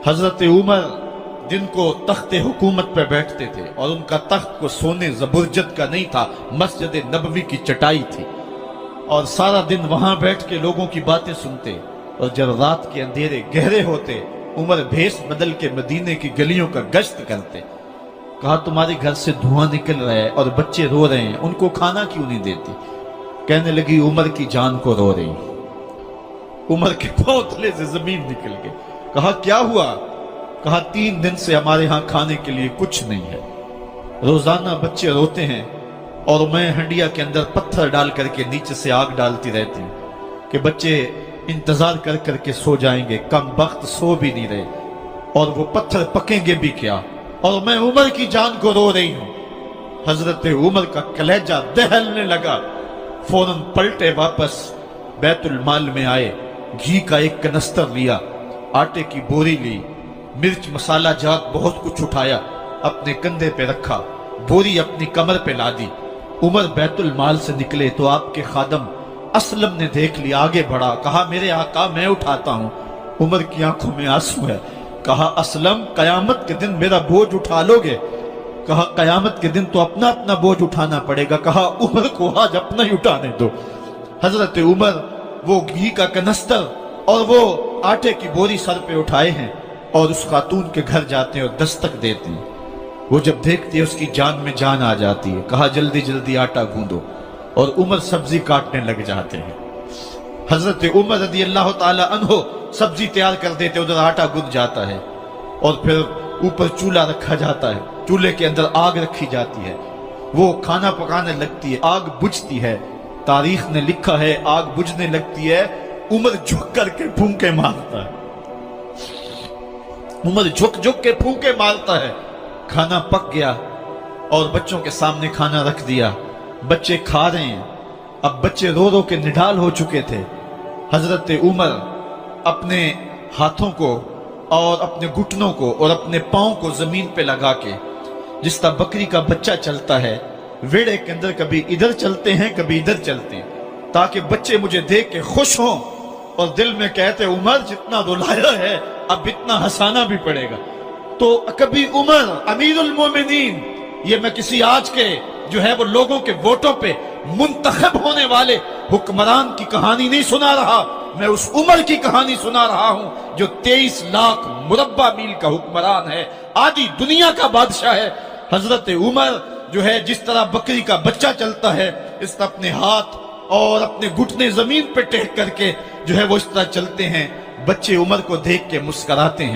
حضرت عمر جن کو تخت حکومت پہ بیٹھتے تھے اور ان کا تخت کو سونے زبرجد کا نہیں تھا، مسجد نبوی کی چٹائی تھی، اور سارا دن وہاں بیٹھ کے لوگوں کی باتیں سنتے، اور جب رات کے اندھیرے گہرے ہوتے عمر بھیس بدل کے مدینے کی گلیوں کا گشت کرتے۔ کہا تمہارے گھر سے دھواں نکل رہا ہے اور بچے رو رہے ہیں، ان کو کھانا کیوں نہیں دیتی؟ کہنے لگی عمر کی جان کو رو رہی۔ عمر کے پاؤں تلے سے زمین نکل گئی۔ کہا کیا ہوا؟ کہا 3 دن سے ہمارے ہاں کھانے کے لیے کچھ نہیں ہے، روزانہ بچے روتے ہیں اور میں ہنڈیا کے اندر پتھر ڈال کر کے نیچے سے آگ ڈالتی رہتی ہوں کہ بچے انتظار کر کر کے سو جائیں گے، کم بخت سو بھی نہیں رہے، اور وہ پتھر پکیں گے بھی کیا، اور میں عمر کی جان کو رو رہی ہوں۔ حضرت عمر کا کلیجہ دہلنے لگا، فوراً پلٹے، واپس بیت المال میں آئے، گھی کا ایک کنستر لیا، آٹے کی بوری لی، مرچ مسالہ جات بہت کچھ اٹھایا، اپنے کندھے پہ رکھا، بوری اپنی کمر پہ لا دی۔ عمر بیت المال سے نکلے تو آپ کے خادم اسلم نے دیکھ لیا، آگے بڑھا، کہا میرے آقا میں اٹھاتا ہوں۔ عمر کی آنکھوں میں آنسو ہے۔ کہا اسلم قیامت کے دن میرا بوجھ اٹھا لو گے؟ کہا قیامت کے دن تو اپنا اپنا بوجھ اٹھانا پڑے گا۔ کہا عمر کو آج اپنا ہی اٹھانے دو۔ حضرت عمر وہ گھی کا کنستر اور وہ آٹے کی بوری سر پہ اٹھائے ہیں اور اس خاتون کے گھر جاتے ہیں اور دستک دیتے ہیں۔ وہ جب دیکھتی ہے اس کی جان میں جان آ جاتی ہے۔ کہا جلدی جلدی آٹا گوندو، اور عمر سبزی کاٹنے لگ جاتے ہیں۔ حضرت عمر رضی اللہ تعالی عنہ سبزی تیار کر دیتے، ادھر آٹا گند جاتا ہے، اور پھر اوپر چولہا رکھا جاتا ہے، چولہے کے اندر آگ رکھی جاتی ہے، وہ کھانا پکانے لگتی ہے، آگ بجھتی ہے۔ تاریخ نے لکھا ہے آگ بجھنے لگتی ہے، عمر جھک کر کے پھونکے مارتا ہے، عمر جھک جھک کے پھونکے مارتا ہے۔ کھانا پک گیا اور بچوں کے سامنے کھانا رکھ دیا، بچے کھا رہے ہیں۔ اب بچے رو رو کے نڈال ہو چکے تھے۔ حضرت عمر اپنے ہاتھوں کو اور اپنے گھٹنوں کو اور اپنے پاؤں کو زمین پہ لگا کے، جس طرح بکری کا بچہ چلتا ہے، ویڑے کے اندر کبھی ادھر چلتے ہیں کبھی ادھر چلتے ہیں، تاکہ بچے مجھے دیکھ کے خوش ہوں اور دل میں کہتے عمر جتنا رلایا ہے اب اتنا ہنسانا بھی پڑے گا۔ تو کبھی عمر امیر المومنین، یہ میں کسی آج کے جو ہے وہ لوگوں کے ووٹوں پہ منتخب ہونے والے حکمران کی کہانی نہیں سنا رہا، میں اس عمر کی کہانی سنا رہا ہوں جو 23 لاکھ مربع میل کا حکمران ہے، آدھی دنیا کا بادشاہ ہے۔ حضرت عمر جو ہے جس طرح بکری کا بچہ چلتا ہے، اس طرح اپنے ہاتھ اور اپنے گھٹنے زمین پہ ٹیک کر کے جو ہے وہ اس طرح چلتے ہیں۔ بچے عمر کو دیکھ کے مسکراتے ہیں۔